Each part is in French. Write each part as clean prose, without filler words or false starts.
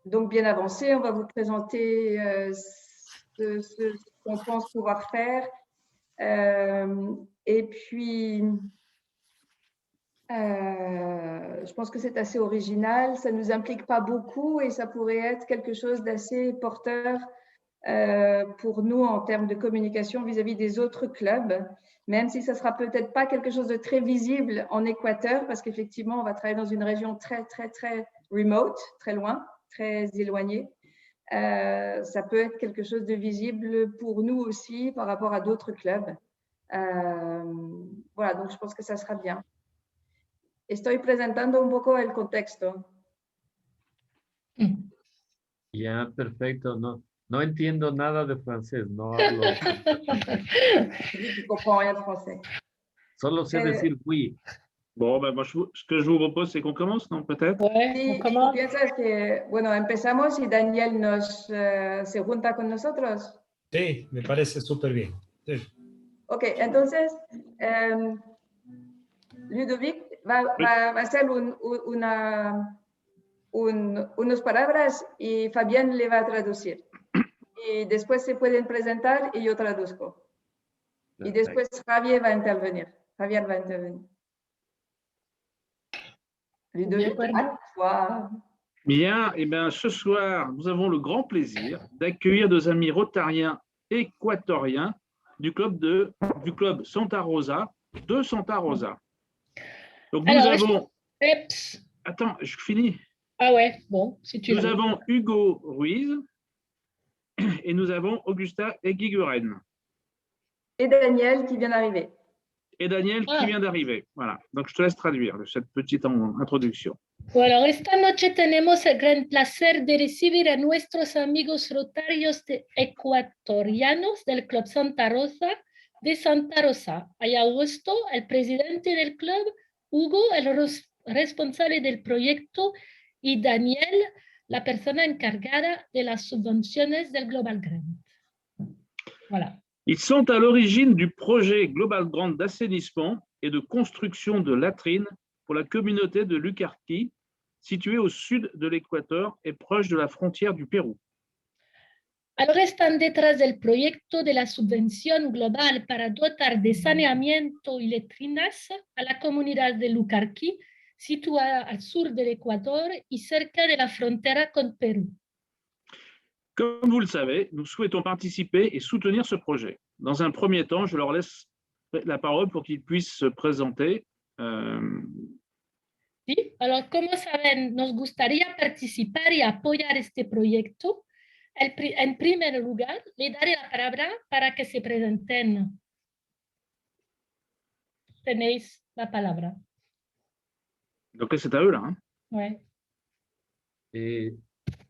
donc bien avancé. On va vous présenter ce qu'on pense pouvoir faire. Et puis, je pense que c'est assez original. Ça ne nous implique pas beaucoup et ça pourrait être quelque chose d'assez porteur pour nous en termes de communication vis-à-vis des autres clubs, même si ça ne sera peut-être pas quelque chose de très visible en Équateur, parce qu'effectivement, on va travailler dans une région très, très, très remote, très loin, très éloignée. Ça peut être quelque chose de visible pour nous aussi par rapport à d'autres clubs. Voilà, donc je pense que ça sera bien. Estoy presentando un poco el contexto. Ya, perfecto. No, no entiendo nada de francés, no hablo. Je comprends rien de français. Solo sé decir oui. Bon, ben, moi, ce que je vous propose, c'est qu'on commence, non, peut-être? Sí, ¿tú piensas que, bueno, empezamos y Daniel se junta con nosotros? Sí, me parece súper bien. Sí. Ok, entonces, Ludovic va a hacer unas palabras y Fabián le va a traducir. Y después se pueden presentar y yo traduzco. Y después Javier va a intervenir. Ludovic, à toi. Bien, et bien, ce soir, nous avons le grand plaisir d'accueillir deux amis rotariens équatoriens du club Santa Rosa, de Santa Rosa. Donc, nous avons... Attends, je finis. Ah ouais, bon, si tu veux. Nous avons Hugo Ruiz et nous avons Augusta Eguiguren. Et Daniel qui vient d'arriver. Et Daniel qui vient d'arriver. Voilà, donc je te laisse traduire cette petite introduction. Bueno, esta noche tenemos el gran placer de recibir a nuestros amigos rotarios ecuatorianos del Club Santa Rosa de Santa Rosa. Hay Augusto, el presidente del club, Hugo, el responsable del proyecto, y Daniel, la persona encargada de las subvenciones del Global Grant. Voilà. Ils sont à l'origine du projet Global Grant d'assainissement et de construction de latrines pour la communauté de Lucarqui, située au sud de l'Équateur et proche de la frontière du Pérou. Ahora están detrás del proyecto de la subvención global para dotar de saneamiento y letrinas a la comunidad de Lucarqui, situada al sur del Ecuador y cerca de la frontera con Perú. Comme vous le savez, nous souhaitons participer et soutenir ce projet. Dans un premier temps, je leur laisse la parole pour qu'ils puissent se présenter. Sí, alors como saben, nos gustaría participar y apoyar este proyecto. En primer lugar, le daré la palabra para que se presenten. Tenéis la palabra. Donc c'est à eux là. Hein? Ouais.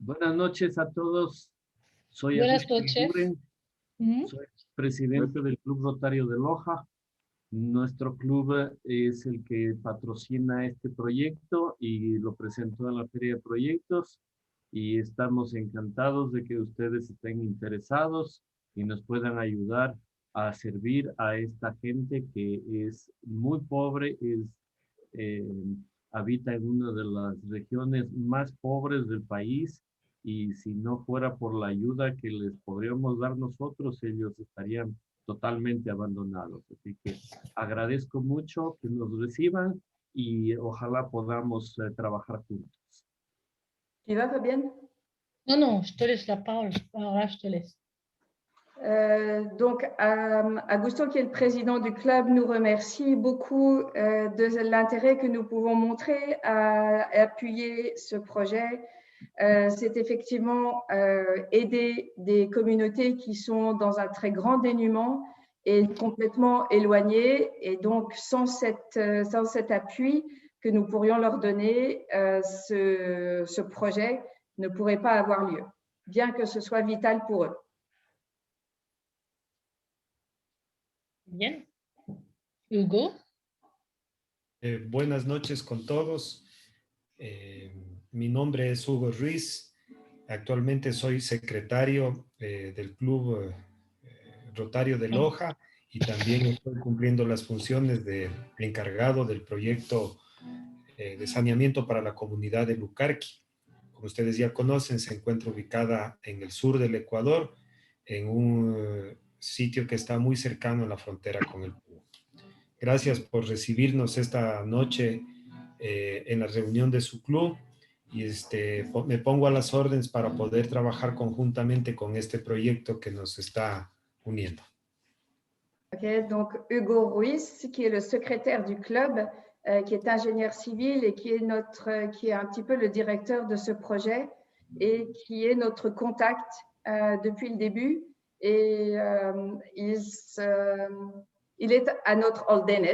Buenas noches a todos. Soy Buenas noches. Soy presidente del Club Rotario de Loja. Nuestro club es el que patrocina este proyecto y lo presentó en la Feria de Proyectos, y estamos encantados de que ustedes estén interesados y nos puedan ayudar a servir a esta gente que es muy pobre, habita en una de las regiones más pobres del país, y si no fuera por la ayuda que les podríamos dar nosotros, ellos estarían totalmente abandonados. Así que agradezco mucho que nos reciban y ojalá podamos trabajar juntos. Tu vas, Fabienne? Non, je te laisse la parole. Alors là, je te laisse. Donc, Augusto, qui est le président du club, nous remercie beaucoup de l'intérêt que nous pouvons montrer à appuyer ce projet. C'est effectivement aider des communautés qui sont dans un très grand dénuement et complètement éloignées. Et donc, sans cet appui que nous pourrions leur donner, ce projet ne pourrait pas avoir lieu, bien que ce soit vital pour eux. Bien. Hugo. Buenas noches con todos. Mi nombre es Hugo Ruiz. Actualmente soy secretario del Club Rotario de Loja y también estoy cumpliendo las funciones de encargado del proyecto de saneamiento para la comunidad de Lucarqui. como ustedes ya conocen, se encuentra ubicada en el sur del Ecuador, en un sitio que está muy cercano a la frontera con el Perú. Gracias por recibirnos esta noche en la reunión de su club y me pongo a las órdenes para poder trabajar conjuntamente con este proyecto que nos está uniendo. Okay, donc Hugo Ruiz, qui est le secrétaire du club, qui est ingénieur civil et qui est un petit peu le directeur de ce projet et qui est notre contact depuis le début. Et il est à notre órdenes,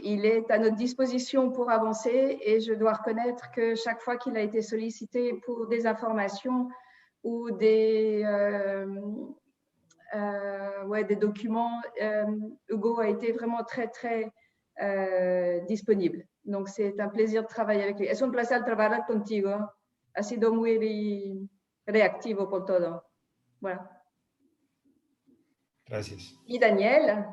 il est à notre disposition pour avancer et je dois reconnaître que chaque fois qu'il a été sollicité pour des informations ou des documents, Hugo a été vraiment très, très disponible. Donc, c'est un plaisir de travailler avec lui. Es un placer trabajar contigo. Ha sido muy reactivo con todo. Voilà. Gracias. Y Daniel.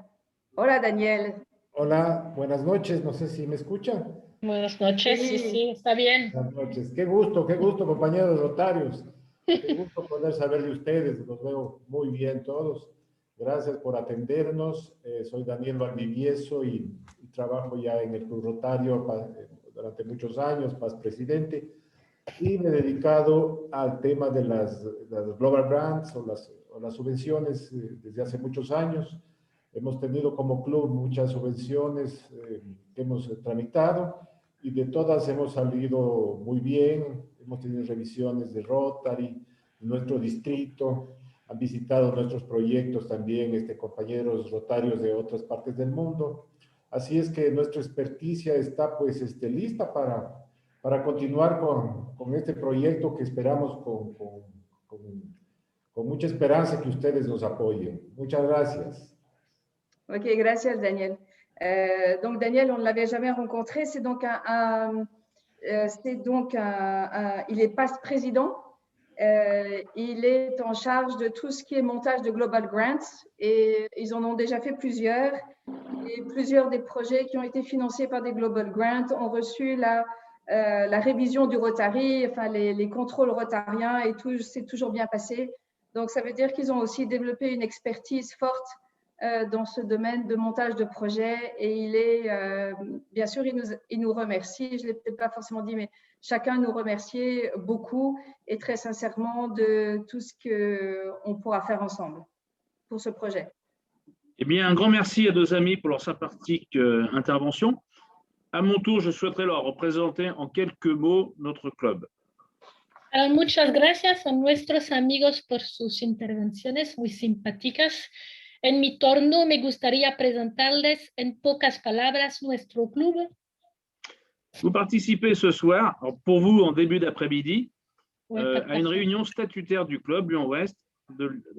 Hola, Daniel. Hola, buenas noches. No sé si me escuchan. Buenas noches, sí, está bien. Buenas noches. Qué gusto, compañeros rotarios. Qué gusto poder saber de ustedes. Los veo muy bien todos. Gracias por atendernos. Soy Daniel Valdivieso y trabajo ya en el Club Rotario durante muchos años, presidente, y me he dedicado al tema de las Global Grants o las subvenciones desde hace muchos años. Hemos tenido como club muchas subvenciones que hemos tramitado y de todas hemos salido muy bien. Hemos tenido revisiones de Rotary, de nuestro distrito, han visitado nuestros proyectos también compañeros rotarios de otras partes del mundo. Así es que nuestra experticia está pues lista para continuar con este proyecto que esperamos con mucha esperanza que ustedes nos apoyen. Muchas gracias. Ok, gracias Daniel. Donc Daniel, on ne l'avait jamais rencontré, c'est donc il est past président, il est en charge de tout ce qui est montage de Global Grants et ils en ont déjà fait plusieurs et plusieurs des projets qui ont été financés par des Global Grants ont reçu la révision du Rotary, enfin les contrôles rotariens et tout, c'est toujours bien passé. Donc ça veut dire qu'ils ont aussi développé une expertise forte dans ce domaine de montage de projets et il est, bien sûr, il nous remercie, je ne l'ai peut-être pas forcément dit, mais chacun nous remercie beaucoup et très sincèrement de tout ce qu'on pourra faire ensemble pour ce projet. Eh bien, un grand merci à nos amis pour leur sympathique intervention. À mon tour, je souhaiterais leur représenter en quelques mots notre club. Muchas gracias a nuestros amigos por sus intervenciones muy simpáticas. En mi turno, me gustaría presentarles en pocas palabras nuestro club. Vous participez ce soir, pour vous en début d'après-midi, à une réunion statutaire du club Lyon-Ouest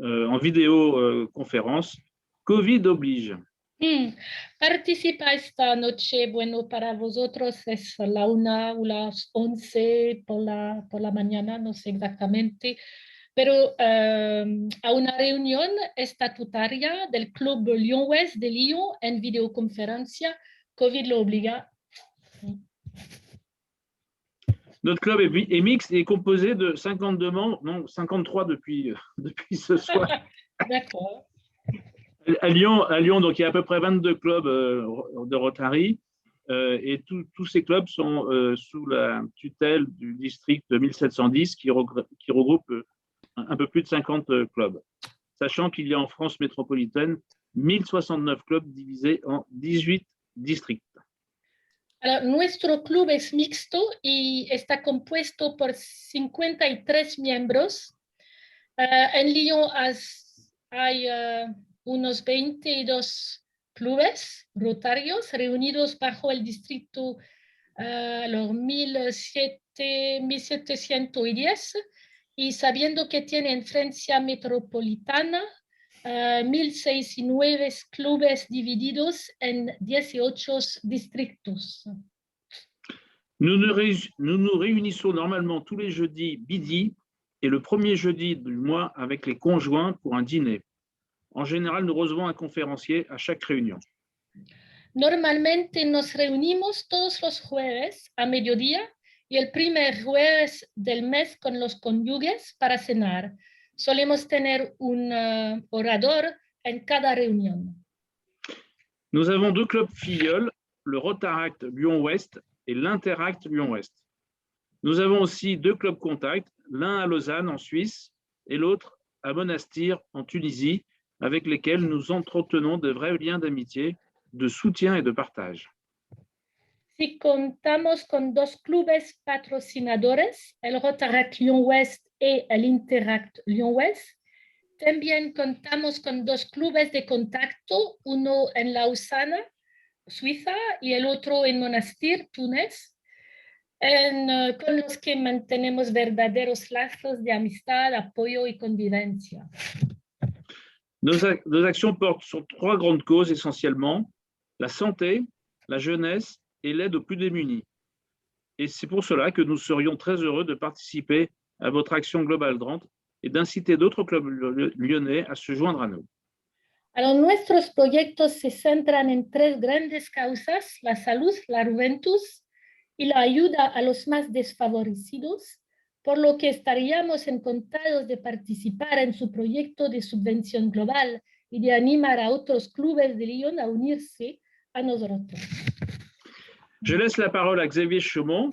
en vidéoconférence. Covid oblige. Participa esta noche, bueno, para vosotros es la 1 o las 11 por la mañana, no sé exactamente, pero a una reunión estatutaria del Club Lyon-Ouest de Lyon en videoconferencia, Covid lo obliga. Notre club est mixte et composé de 52 membres, non, 53 depuis ce soir. D'accord. À Lyon, donc il y a à peu près 22 clubs de Rotary et tous ces clubs sont sous la tutelle du district de 1710 qui regroupe un peu plus de 50 clubs, sachant qu'il y a en France métropolitaine 1069 clubs divisés en 18 districts. Alors, nuestro club es mixto y está compuesto por 53 miembros. En Lyon hay unos 22 clubes rotarios reunidos bajo el distrito los 1710 y sabiendo que tienen Francia metropolitana 1069 clubes divididos en 18 distritos. Nous nous réunissons normalement tous les jeudis midi et le premier jeudi du mois avec les conjoints pour un dîner. En général, nous recevons un conférencier à chaque réunion. Normalmente nos reunimos todos los jueves a mediodía y el primer jueves del mes con los cónyuges para cenar. Solemos tener un orador en cada reunión. Nous avons 2 clubs filleuls, le Rotaract Lyon-Ouest et l'Interact Lyon-Ouest. Nous avons aussi 2 clubs contacts, l'un à Lausanne en Suisse et l'autre à Monastir en Tunisie, avec lesquels nous entretenons de vrais liens d'amitié, de soutien et de partage. Si contamos con 2 clubes patrocinadores, el Rotaract Lyon-Ouest y el Interact Lyon-Ouest, también contamos con 2 clubes de contacto, uno en Lausana, Suiza, y el otro en Monastir, Túnez, con los que mantenemos verdaderos lazos de amistad, apoyo y convivencia. Nos actions portent sur 3 grandes causes essentiellement, la santé, la jeunesse et l'aide aux plus démunis. Et c'est pour cela que nous serions très heureux de participer à votre action Global Grant et d'inciter d'autres clubs lyonnais à se joindre à nous. Alors, nuestros proyectos se centran en 3 grandes causas, la salud, la juventud y la ayuda a los más desfavorecidos, por lo que estaríamos encantados de participar en su proyecto de subvención global y de animar a otros clubes de Lyon a unirse a nosotros. Je laisse la parole à Xavier Chaumont,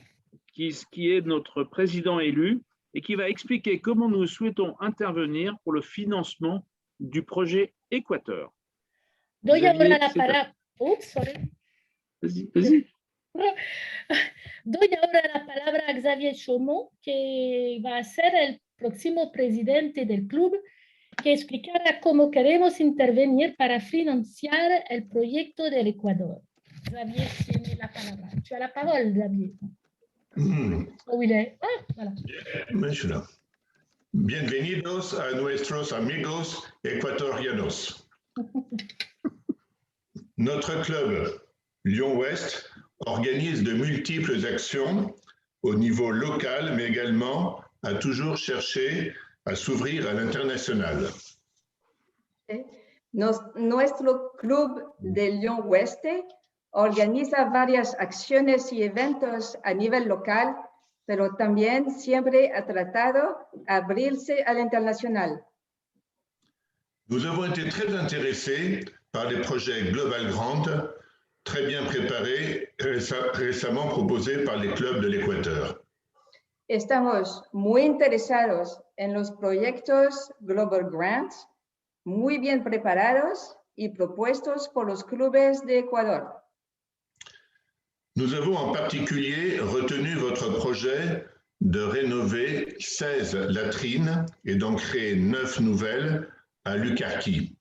qui est notre président élu et qui va expliquer comment nous souhaitons intervenir pour le financement du projet Équateur. Doy ahora la palabra. Vas-y. Doy ahora la palabra a Xavier Chaumont, que va a ser el próximo presidente del club, que explicará cómo queremos intervenir para financiar el proyecto del Ecuador. Xavier tiene la palabra. Tu as la parole, Xavier. Où il est? Ah, voilà. Bien, bienvenidos a nuestros amigos ecuatorianos. Notre club Lyon-Ouest organise de multiples actions au niveau local, mais également a toujours cherché à s'ouvrir à l'international. Nuestro club de Lyon-Oeste organiza varias acciones y eventos a nivel local, pero también siempre ha tratado de abrirse al internacional. Nous avons été très intéressés par les projets Global Grant, très bien préparés, récemment proposés par les clubs de l'Équateur. Estamos muy interesados en los proyectos Global Grant, muy bien preparados y propuestos por los clubes de Ecuador. Nous avons en particulier retenu votre projet de rénover 16 latrines et d'en créer 9 nouvelles à Lucarqui.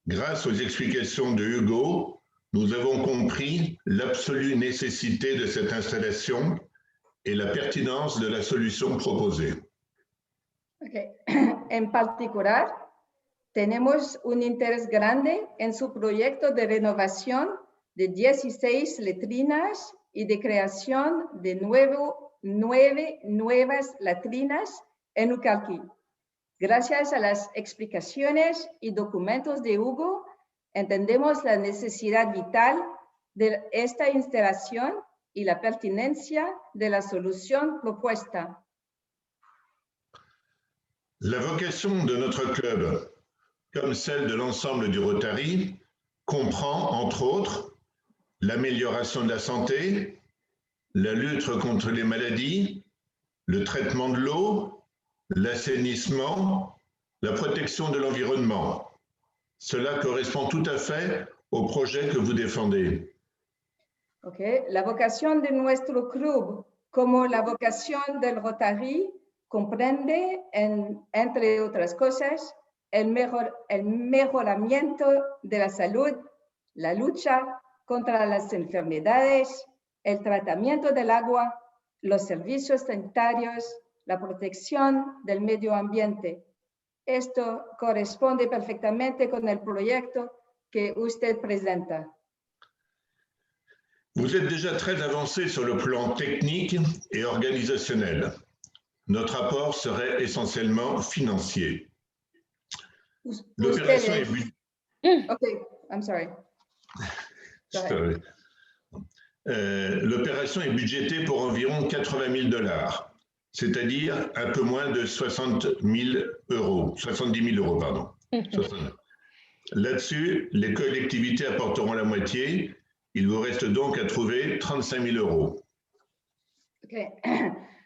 Grâce aux explications de Hugo, nous avons compris l'absolue nécessité de cette installation et la pertinence de la solution proposée. Okay. En particular, tenemos un interés grande en su proyecto de renovación de 16 letrinas y de creación de 9 nuevas latrinas en Ucalqui. Gracias a las explicaciones y documentos de Hugo, entendemos la necesidad vital de esta instalación y la pertinencia de la solución propuesta. La vocation de notre club, comme celle de l'ensemble du Rotary, comprend, entre autres, l'amélioration de la santé, la lutte contre les maladies, le traitement de l'eau, l'assainissement, la protection de l'environnement. Cela correspond tout à fait au projet que vous défendez. Okay. La vocación de nuestro club, como la vocación del Rotary, comprende, entre otras cosas, el mejoramiento de la salud, la lucha contra las enfermedades, el tratamiento del agua, los servicios sanitarios, la protección del medio ambiente. Esto corresponde perfectamente con el proyecto que usted presenta. Vous êtes déjà très avancé sur le plan technique et organisationnel. Notre apport serait essentiellement financier. L'opération est... Okay, I'm sorry. l'opération est budgétée pour environ 80 000 $, c'est-à-dire un peu moins de 70 000 €, pardon. Là-dessus, les collectivités apporteront la moitié. Il vous reste donc à trouver 35 000 €. Okay.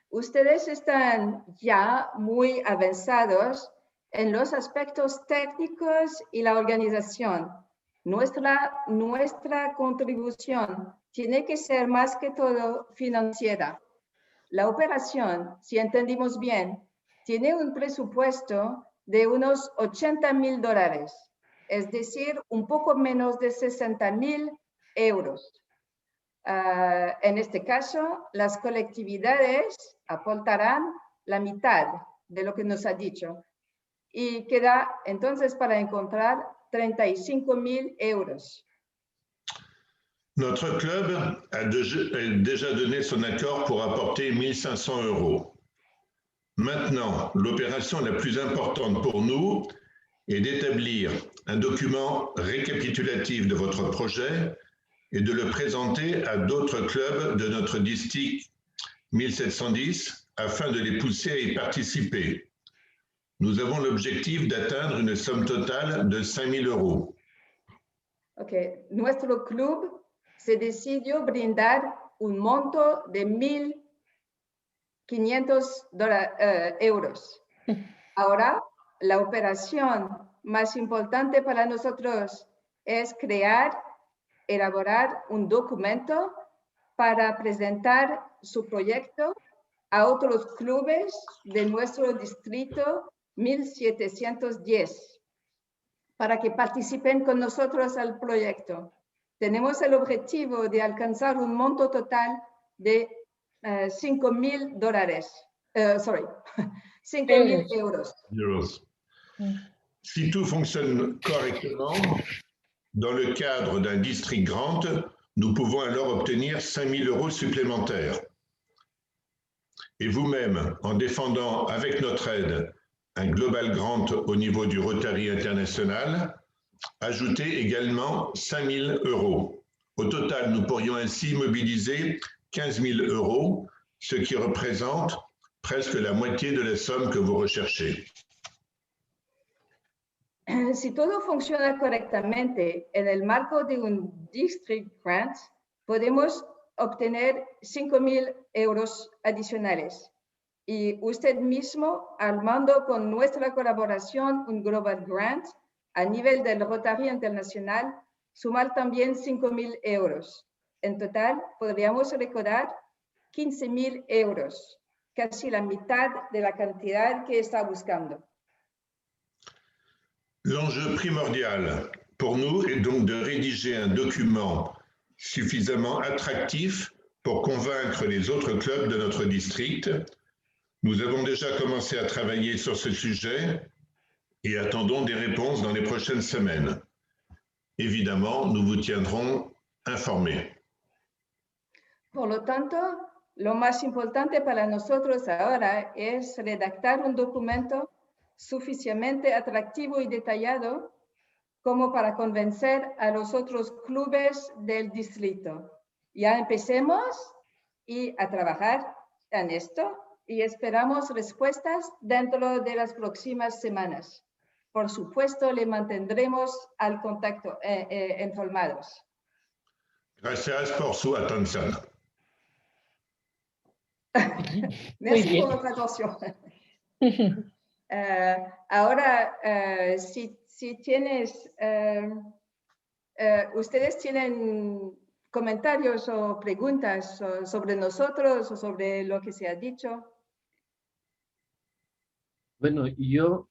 Ustedes están ya muy avanzados en los aspectos técnicos y la organización. Nuestra contribución tiene que ser más que todo financiera. La operación, si entendimos bien, tiene un presupuesto de unos 80 000 $, es decir, un poco menos de 60 000 €. En este caso, las colectividades aportarán la mitad de lo que nos ha dicho y queda entonces para encontrar 35 000 €. Notre club a déjà donné son accord pour apporter 1 500 €. Maintenant, l'opération la plus importante pour nous est d'établir un document récapitulatif de votre projet et de le présenter à d'autres clubs de notre district 1710 afin de les pousser à y participer. Nous avons l'objectif d'atteindre une somme totale de 5 000 €. Ok, nuestro club se decidió brindar un monto de 1.500 €. Ahora, la operación más importante para nosotros es elaborar un documento para presentar su proyecto a otros clubes de nuestro distrito 1710 para que participen con nosotros al proyecto. Tenemos el objetivo de alcanzar un monto total de 5 000 $. 5 000 €. Si tout fonctionne correctement, dans le cadre d'un district grant, nous pouvons alors obtenir 5 000 € supplémentaires. Et vous-même, en défendant avec notre aide un global grant au niveau du Rotary International, ajoutez également 5 000 €. Au total, nous pourrions ainsi mobiliser 15 000 €, ce qui représente presque la moitié de la somme que vous recherchez. Si todo funciona correctamente en el marco de un district grant, podemos obtener 5 000 € adicionales. Y usted mismo, armando con nuestra colaboración un global grant a nivel del Rotary Internacional, sumar también 5 000 €. En total, podríamos recaudar 15 000 €, casi la mitad de la cantidad que está buscando. L'enjeu primordial pour nous est donc de rédiger un document suffisamment attractif pour convaincre les autres clubs de notre district. Nous avons déjà commencé à travailler sur ce sujet et attendons des réponses dans les prochaines semaines. Évidemment, nous vous tiendrons informés. Por lo tanto, lo más importante para nosotros ahora es redactar un documento suficientemente atractivo y detallado como para convencer a los otros clubes del distrito. Ya empecemos a trabajar en esto y esperamos respuestas dentro de las próximas semanas. Por supuesto, le mantendremos al contacto informados. Gracias por su atención. Merci por votre atención. Ahora, si tienes, ustedes tienen comentarios o preguntas sobre nosotros o sobre lo que se ha dicho. Bueno, yo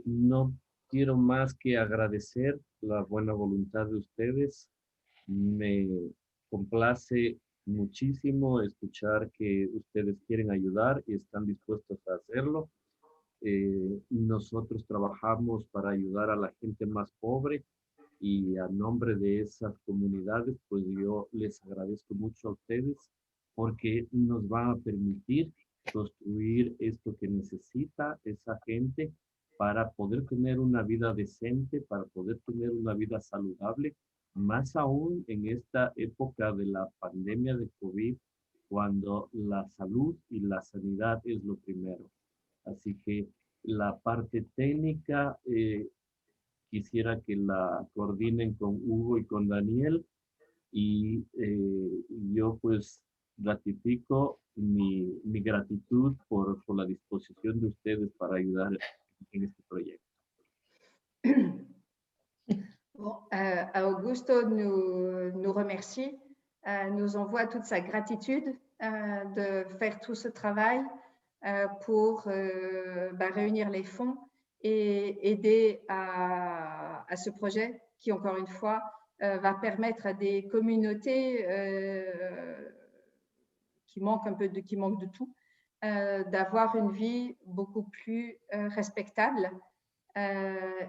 no quiero más que agradecer la buena voluntad de ustedes. Me complace muchísimo escuchar que ustedes quieren ayudar y están dispuestos a hacerlo. Nosotros trabajamos para ayudar a la gente más pobre y a nombre de esas comunidades, pues yo les agradezco mucho a ustedes porque nos va a permitir construir esto que necesita esa gente para poder tener una vida decente, para poder tener una vida saludable más aún en esta época de la pandemia de COVID, cuando la salud y la sanidad es lo primero. Así que la parte técnica quisiera que la coordinen con Hugo y con Daniel, y yo pues ratifico mi gratitud por la disposición de ustedes para ayudar en este proyecto. Bon, Augusto nous remercie, nous envoie toute sa gratitude de faire tout ce travail pour réunir les fonds et aider à ce projet qui, encore une fois, va permettre à des communautés qui manquent de tout, d'avoir une vie beaucoup plus respectable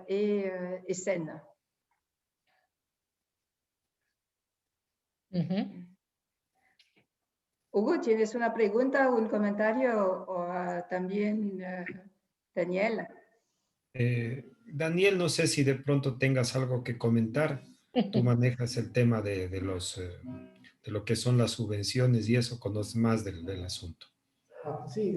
et saine. Hugo, ¿tienes una pregunta o un comentario? O también Daniel. Daniel, no sé si de pronto tengas algo que comentar. Tú manejas el tema de lo que son las subvenciones y eso, conoces más del asunto. Sí,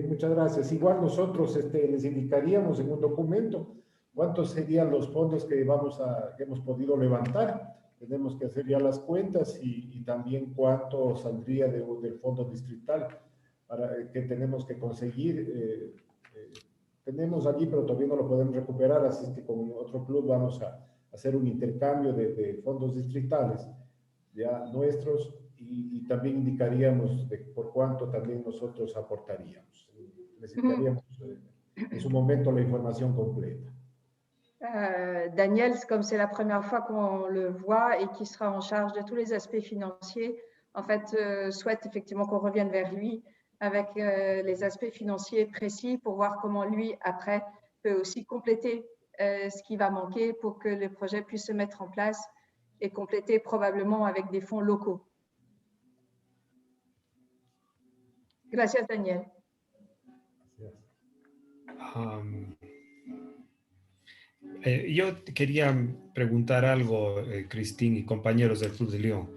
muchas gracias. Igual nosotros les indicaríamos en un documento cuántos serían los fondos que hemos podido levantar. Tenemos que hacer ya las cuentas y también cuánto saldría del fondo distrital que tenemos que conseguir. Tenemos allí, pero todavía no lo podemos recuperar, así es que con otro club vamos a hacer un intercambio de fondos distritales ya nuestros y también indicaríamos por cuánto también nosotros aportaríamos. Necesitaríamos en su momento la información completa. Daniel, comme c'est la première fois qu'on le voit et qui sera en charge de tous les aspects financiers, en fait, souhaite effectivement qu'on revienne vers lui avec les aspects financiers précis pour voir comment lui, après, peut aussi compléter ce qui va manquer pour que le projet puisse se mettre en place et compléter probablement avec des fonds locaux. Gracias, Daniel. Yo quería preguntar algo, Cristín y compañeros del Club de León.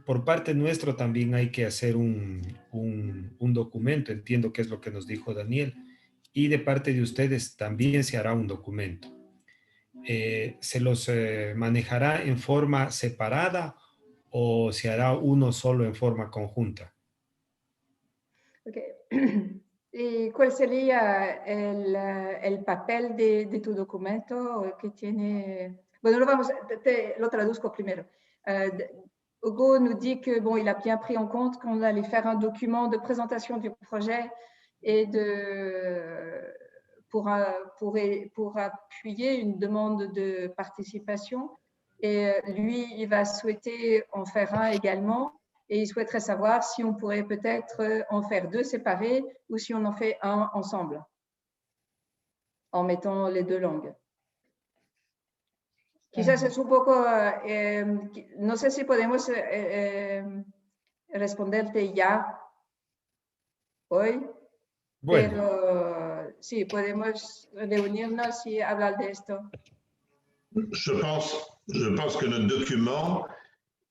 Por parte nuestro también hay que hacer un documento, entiendo que es lo que nos dijo Daniel, y de parte de ustedes también se hará un documento. ¿Se los manejará en forma separada o se hará uno solo en forma conjunta? Okay. ¿Y cuál sería el papel de tu documento que tiene? Bueno, lo traduzco primero. Hugo nous dit que bon, il a bien pris en compte qu'on allait faire un document de présentation du projet et pour appuyer une demande de participation. Et lui, il va souhaiter en faire un également. Et il souhaiterait savoir si on pourrait peut-être en faire deux séparés ou si on en fait un ensemble, en mettant les deux langues. Quizás es un poco, no sé si podemos responderte ya hoy, bueno. Pero sí, podemos reunirnos y hablar de esto. Je pense que notre document,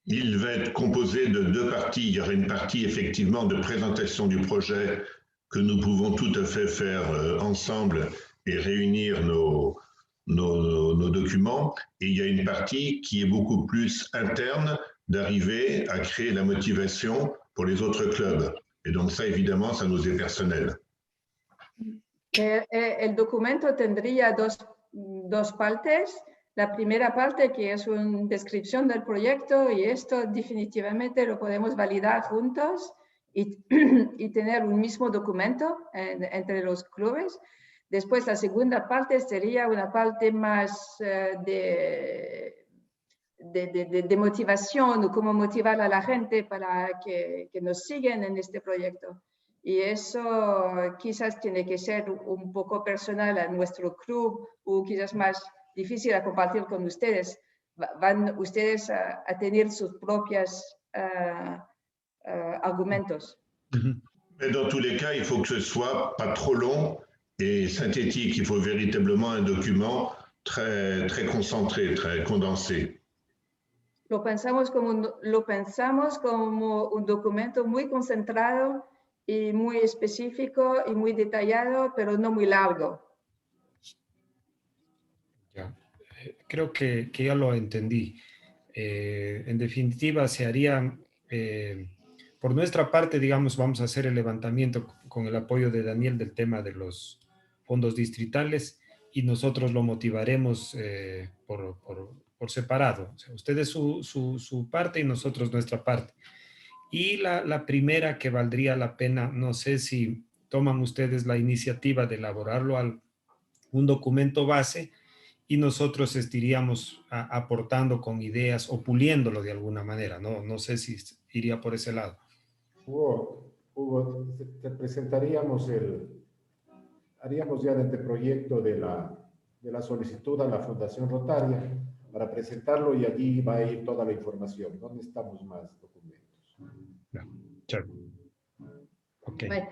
il va être composé de deux parties. Il y aura une partie effectivement de présentation du projet que nous pouvons tout à fait faire ensemble et réunir nos documents. Et il y a une partie qui est beaucoup plus interne, d'arriver à créer la motivation pour les autres clubs. Et donc ça, évidemment, ça nous est personnel. El documento tendría dos partes. La primera parte, que es una descripción del proyecto, y esto definitivamente lo podemos validar juntos y tener un mismo documento entre los clubes. Después, la segunda parte sería una parte más de motivación o cómo motivar a la gente para que nos sigan en este proyecto. Y eso quizás tiene que ser un poco personal a nuestro club o quizás más difícil a compartir con ustedes. Van ustedes a tener sus propios argumentos. Mais dans tous les cas, il faut que ce soit pas trop long et synthétique. Il faut véritablement un document très concentré, très condensé. Lo pensamos como un documento muy concentrado y muy específico y muy detallado, pero no muy largo. Ya. Creo que ya lo entendí. En definitiva, se haría, por nuestra parte, digamos, vamos a hacer el levantamiento con el apoyo de Daniel del tema de los fondos distritales y nosotros lo motivaremos por separado. O sea, ustedes su parte y nosotros nuestra parte. Y la primera que valdría la pena, no sé si toman ustedes la iniciativa de elaborarlo un documento base y nosotros estaríamos aportando con ideas o puliéndolo de alguna manera, ¿no? No sé si iría por ese lado. Hugo, te presentaríamos haríamos ya el anteproyecto de la solicitud a la Fundación Rotaria para presentarlo y allí va a ir toda la información. No necesitamos más documentos. Ya, chévere. Ok. Ouais.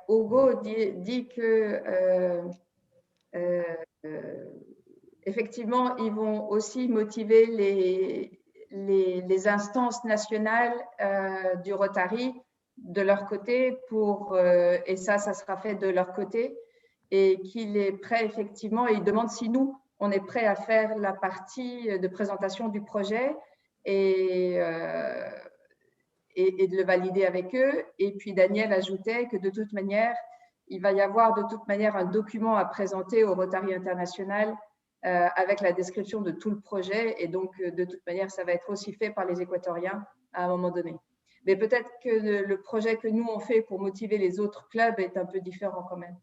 Hugo dit que effectivement, ils vont aussi motiver les instances nationales du Rotary de leur côté et ça sera fait de leur côté, et qu'il est prêt effectivement, et il demande si nous, on est prêt à faire la partie de présentation du projet et de le valider avec eux. Et puis Daniel ajoutait que de toute manière, il va y avoir de toute manière un document à présenter au Rotary International avec la description de tout le projet. Et donc, de toute manière, ça va être aussi fait par les Équatoriens à un moment donné. Mais peut-être que le projet que nous, on fait pour motiver les autres clubs est un peu différent quand même.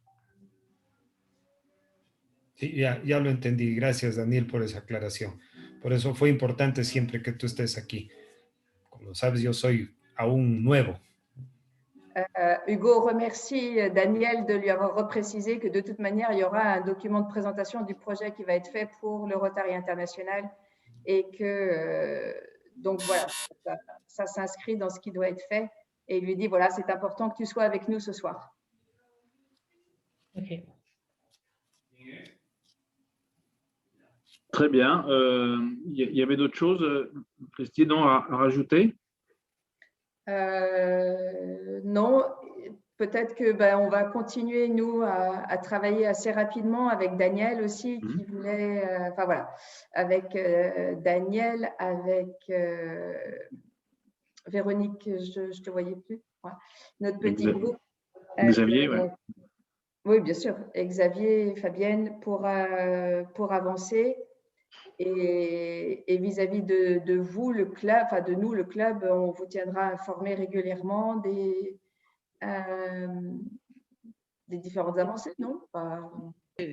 Sí, ya lo entendí. Gracias, Daniel, por esa aclaración. Por eso fue importante siempre que tú estés aquí. Como sabes, yo soy aún nuevo. Hugo remercie Daniel de lui avoir reprécisé que de toute manière, il y aura un document de présentation du projet qui va être fait pour le Rotary International et que, donc voilà, ça s'inscrit dans ce qui doit être fait. Et il lui dit, voilà, c'est important que tu sois avec nous ce soir. Ok. Très bien. Il y avait d'autres choses, Christine, à rajouter? Non, peut-être que on va continuer, nous, à travailler assez rapidement avec Daniel aussi, qui voulait, enfin voilà, avec Daniel, avec Véronique, je ne te voyais plus, ouais. Notre petit groupe. Xavier, ouais. Oui, bien sûr, Xavier et Fabienne pour avancer. Et vis-à-vis de vous, le club, enfin de nous, le club, on vous tiendra informé régulièrement des différentes avancées, non? Oui.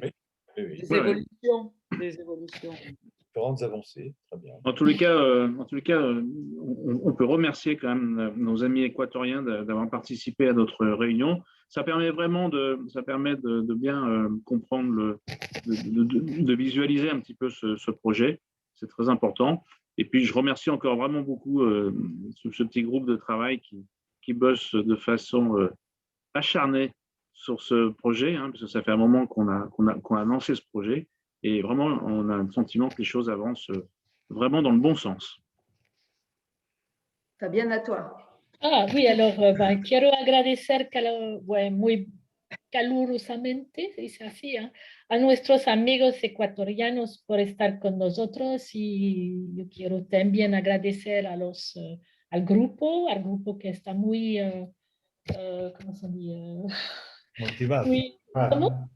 Des évolutions. Des évolutions. Différentes avancées, très bien. En tous les cas, on peut remercier quand même nos amis équatoriens d'avoir participé à notre réunion. Ça permet vraiment de bien comprendre, de visualiser un petit peu ce projet. C'est très important. Et puis, je remercie encore vraiment beaucoup ce petit groupe de travail qui bosse de façon acharnée sur ce projet, parce que ça fait un moment qu'on a lancé ce projet. Et vraiment, on a le sentiment que les choses avancent vraiment dans le bon sens. Fabien, à toi. Ah, oui, alors quiero agradecer muy calurosamente, se dice así, a nuestros amigos ecuatorianos por estar con nosotros, y yo quiero también agradecer al grupo que está muy, ¿cómo se dice? Motivado. ¿Cómo?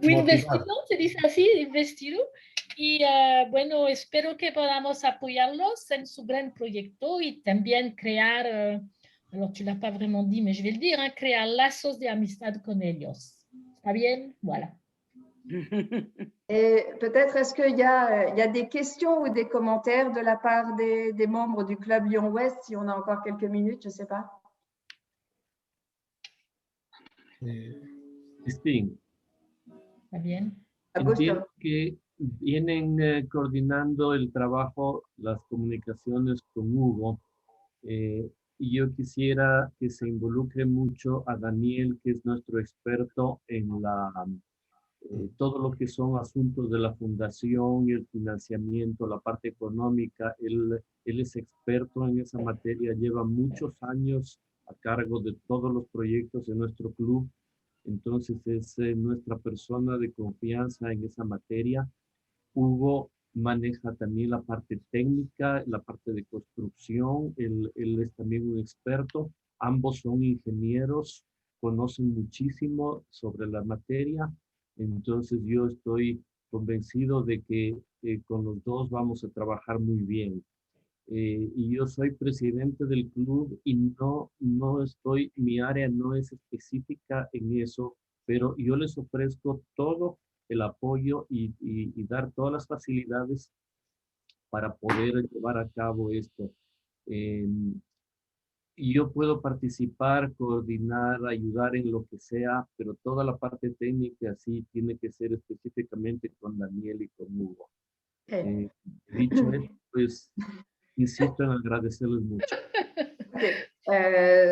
Muy investido, se dice así, investido. Y bueno, espero que podamos apoyarlos en su gran proyecto y también crear, alors tu l'as pas vraiment dit, mais je vais le dire, crear lazos de amistad con ellos. ¿Está bien? Voilà. Et peut-être, est-ce qu'il y a des questions ou des commentaires de la part des membres du club Lyon-Ouest, si on a encore quelques minutes, je ne sais pas. Christine. ¿Está bien? Entiendo que vienen coordinando el trabajo, las comunicaciones con Hugo, y yo quisiera que se involucre mucho a Daniel, que es nuestro experto en todo lo que son asuntos de la fundación, el financiamiento, la parte económica. Él es experto en esa materia, lleva muchos años a cargo de todos los proyectos de nuestro club. Entonces es nuestra persona de confianza en esa materia. Hugo maneja también la parte técnica, la parte de construcción. Él es también un experto. Ambos son ingenieros, conocen muchísimo sobre la materia. Entonces yo estoy convencido de que con los dos vamos a trabajar muy bien. Y yo soy presidente del club y mi área no es específica en eso, pero yo les ofrezco todo el apoyo y dar todas las facilidades para poder llevar a cabo esto. Y yo puedo participar, coordinar, ayudar en lo que sea, pero toda la parte técnica sí tiene que ser específicamente con Daniel y con Hugo. Dicho esto, pues insisto en agradecerles mucho.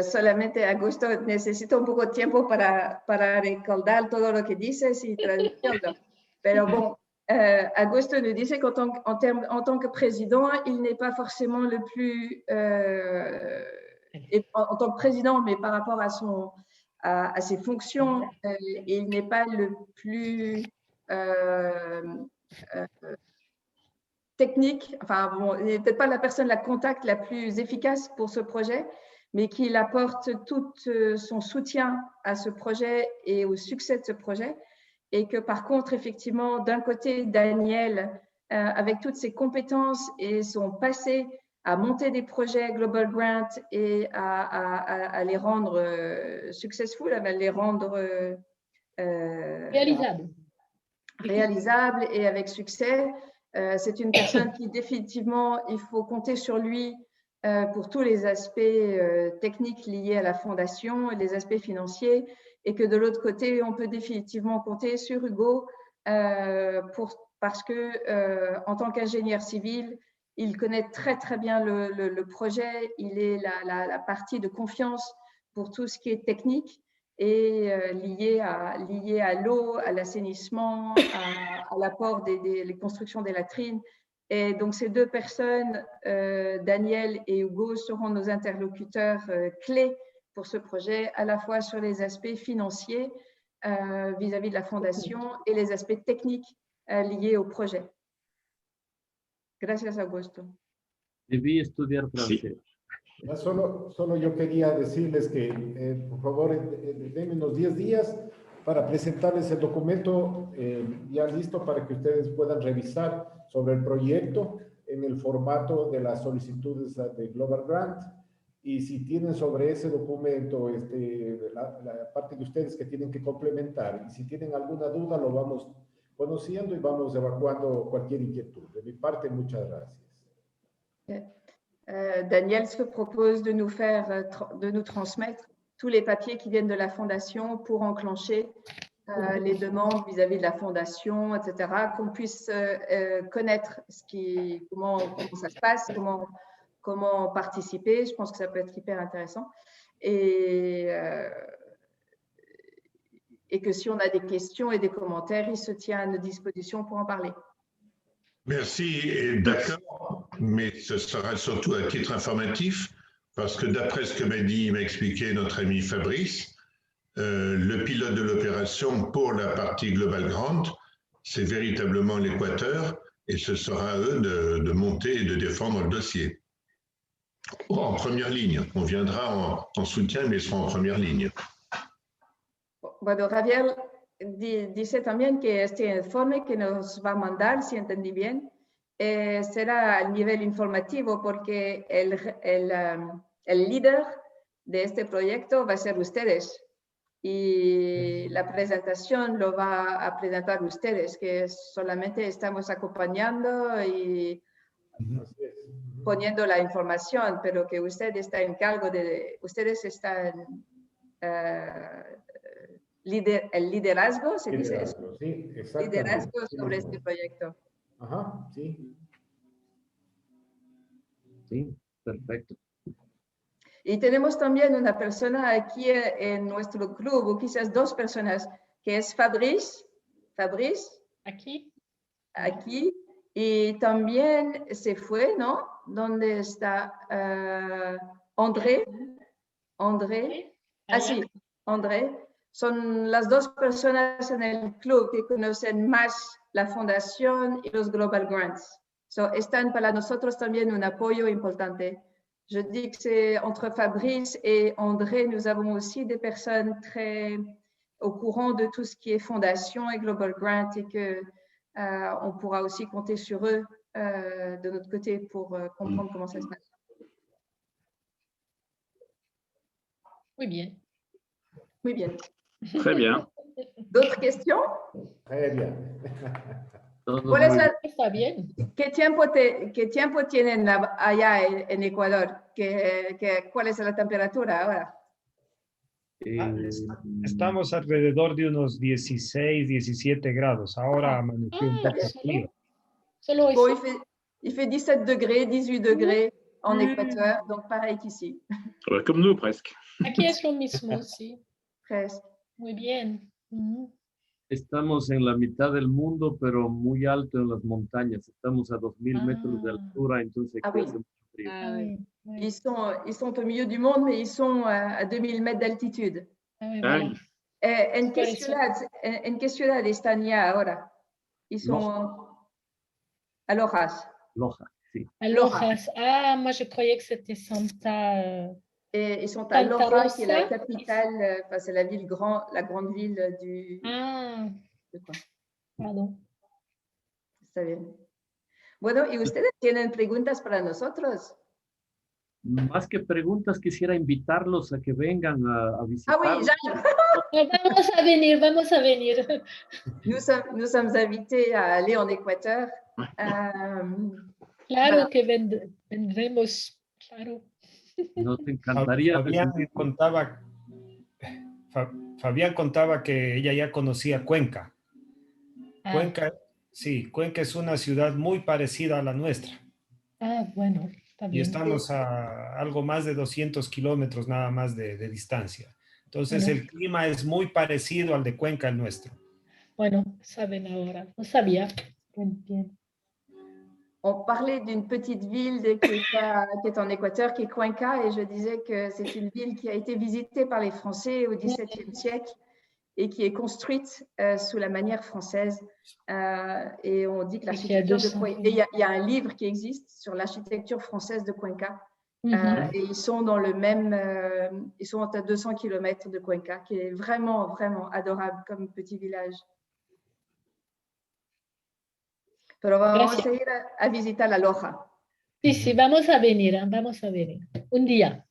Solamente, Augusto, necesito un poco de tiempo para recordar todo lo que dices y traducirlo. Pero bon, Augusto nous disait qu'en tant que président, il n'est pas forcément le plus... en tant que président, mais par rapport à ses fonctions, il n'est pas le plus... technique, enfin, bon, il n'est peut-être pas la personne, la contact la plus efficace pour ce projet, mais qu'il apporte tout son soutien à ce projet et au succès de ce projet. Et que par contre, effectivement, d'un côté, Daniel, avec toutes ses compétences et son passé, à monter des projets Global Grant et à les rendre successful, à les rendre réalisables et avec succès. C'est une personne qui définitivement, il faut compter sur lui pour tous les aspects techniques liés à la fondation et les aspects financiers, et que de l'autre côté, on peut définitivement compter sur Hugo parce que en tant qu'ingénieur civil, il connaît très très bien le projet, il est la partie de confiance pour tout ce qui est technique et lié à l'eau, à l'assainissement, à l'apport des constructions des latrines. Et donc, ces deux personnes, Daniel et Hugo, seront nos interlocuteurs clés pour ce projet, à la fois sur les aspects financiers vis-à-vis de la fondation et les aspects techniques liés au projet. Gracias, Augusto. Debí estudiar francés. Sí. Solo yo quería decirles que, por favor, denme unos 10 días para presentarles el documento ya listo para que ustedes puedan revisar sobre el proyecto en el formato de las solicitudes de Global Grant. Y si tienen sobre ese documento la parte de ustedes que tienen que complementar, y si tienen alguna duda, lo vamos conociendo y vamos evacuando cualquier inquietud. De mi parte, muchas gracias. Daniel se propose de nous transmettre tous les papiers qui viennent de la fondation pour enclencher les demandes vis-à-vis de la fondation, etc., qu'on puisse connaître comment ça se passe, comment participer. Je pense que ça peut être hyper intéressant. Et que si on a des questions et des commentaires, il se tient à notre disposition pour en parler. Merci, d'accord, mais ce sera surtout à titre informatif, parce que d'après ce que m'a expliqué notre ami Fabrice, le pilote de l'opération pour la partie Global Grant, c'est véritablement l'Équateur, et ce sera à eux de monter et de défendre le dossier. En première ligne, on viendra en soutien, mais ils seront en première ligne. Bueno, Javier dice también que este informe que nos va a mandar, si entendí bien, será a nivel informativo porque el líder de este proyecto va a ser ustedes y la presentación lo va a presentar ustedes, que solamente estamos acompañando y poniendo la información, pero que usted está en cargo ustedes están el liderazgo, ¿se dice eso? Sí, exactamente. Liderazgo sobre este proyecto. Ajá, sí. Sí, perfecto. Y tenemos también una persona aquí en nuestro club, o quizás dos personas, que es Fabrice. Fabrice. Aquí. Aquí. Y también se fue, ¿no? ¿Dónde está André? André. Ah, sí, André. Son las dos personas en el club que conocen más la fundación y los Global Grants. So, están para nosotros también un apoyo importante. Je dis que c'est entre Fabrice et André, nous avons aussi des personnes très au courant de tout ce qui est fondation et Global Grant et que on pourra aussi compter sur eux de notre côté pour comprendre comment ça se passe. Muy bien. Muy bien. Très bien. D'autres questions? Très bien. ¿Cuál es la, Está bien. ¿Qué tiempo tienen allá en Ecuador? ¿Cuál es la temperatura ahora? Estamos alrededor de unos 16, 17 grados. Ahora amaneció un poco frío. Solo Bon, ici. il fait 17 degrés, 18 degrés en Équateur, donc pareil qu'ici. Comme nous, presque. Aquí es lo mismo, sí. Presque. Muy bien. Estamos en la mitad del mundo, pero muy alto en las montañas. Estamos a 2000 metros de altura, entonces aquí hace mucho frío. Ils sont au milieu du monde, mais ils sont à 2000 mètres d'altitude. En qué ciudad están ya ahora? Ils sont à Lojas. Loja, sí. À Lojas. Ah, moi je croyais que c'était Santa. Ils sont à Loja, qui est la capitale, c'est la grande ville du. Ah, pardon. Está bien. Bueno, ¿y ustedes tienen preguntas para nosotros? Más que preguntas, quisiera invitarlos a que vengan a visitar. Ah oui, Jeanne. Vamos a venir, vamos a venir. Nous sommes invités à aller en Équateur. Claro que vendremos, claro. Nos encantaría. Fabián contaba que ella ya conocía Cuenca. Cuenca, sí, Cuenca es una ciudad muy parecida a la nuestra. Ah, bueno, está bien. Y estamos a algo más de 200 kilómetros nada más de distancia. Entonces Bueno. el clima es muy parecido al de Cuenca, el nuestro. Bueno, saben ahora, no sabía. Bien. On parlait d'une petite ville qui est en Équateur, qui est Cuenca, et je disais que c'est une ville qui a été visitée par les Français au XVIIe siècle et qui est construite sous la manière française. Et on dit que l'architecture de Cuenca, il y a un livre qui existe sur l'architecture française de Cuenca, et ils sont dans le même, ils sont à 200 km de Cuenca, qui est vraiment, vraiment adorable comme petit village. Pero vamos a ir a visitar la Loja. Sí, vamos a venir, un día.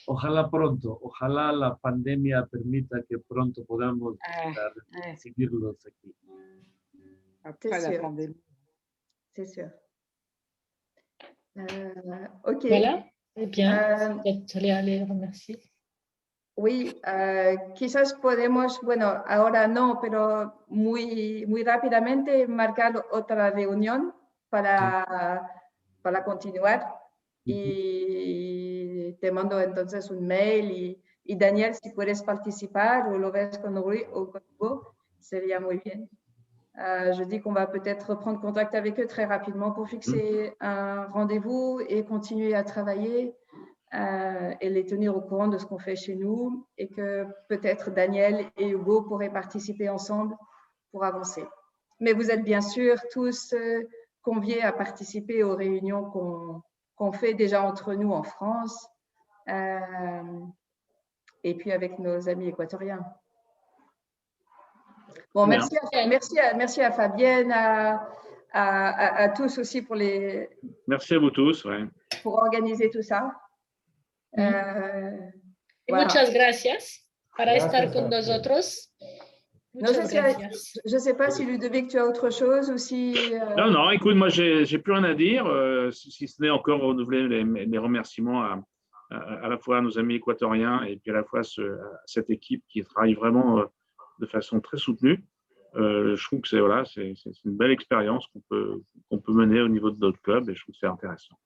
Ojalá pronto, ojalá la pandemia permita que pronto podamos recibirlos aquí. Après la pandémie. C'est sûr. Ok. Voilà, bien. Les remercier. Oui, quizás podemos, bueno, ahora no, pero muy rápidamente marcar otra reunión para continuar. Y te mando entonces un mail y Daniel, si puedes participar o lo ves con Hugo, sería muy bien. Je dis qu'on va peut-être reprendre contact avec eux très rapidement pour fixer un rendez-vous et continuer à travailler. Et les tenir au courant de ce qu'on fait chez nous et que peut-être Daniel et Hugo pourraient participer ensemble pour avancer. Mais vous êtes bien sûr tous conviés à participer aux réunions qu'on fait déjà entre nous en France et puis avec nos amis équatoriens. Bon, merci à Fabienne, à tous aussi pour les... Merci à vous tous. Pour organiser tout ça. Voilà. Muchas gracias para estar con nosotros. Je ne sais pas si Ludovic, tu as autre chose ou si... Non, écoute, moi, j'ai plus rien à dire, si ce n'est encore renouveler les remerciements à la fois à nos amis équatoriens et puis à la fois à cette équipe qui travaille vraiment de façon très soutenue. Je trouve que c'est une belle expérience qu'on peut mener au niveau de notre club et je trouve que c'est intéressant.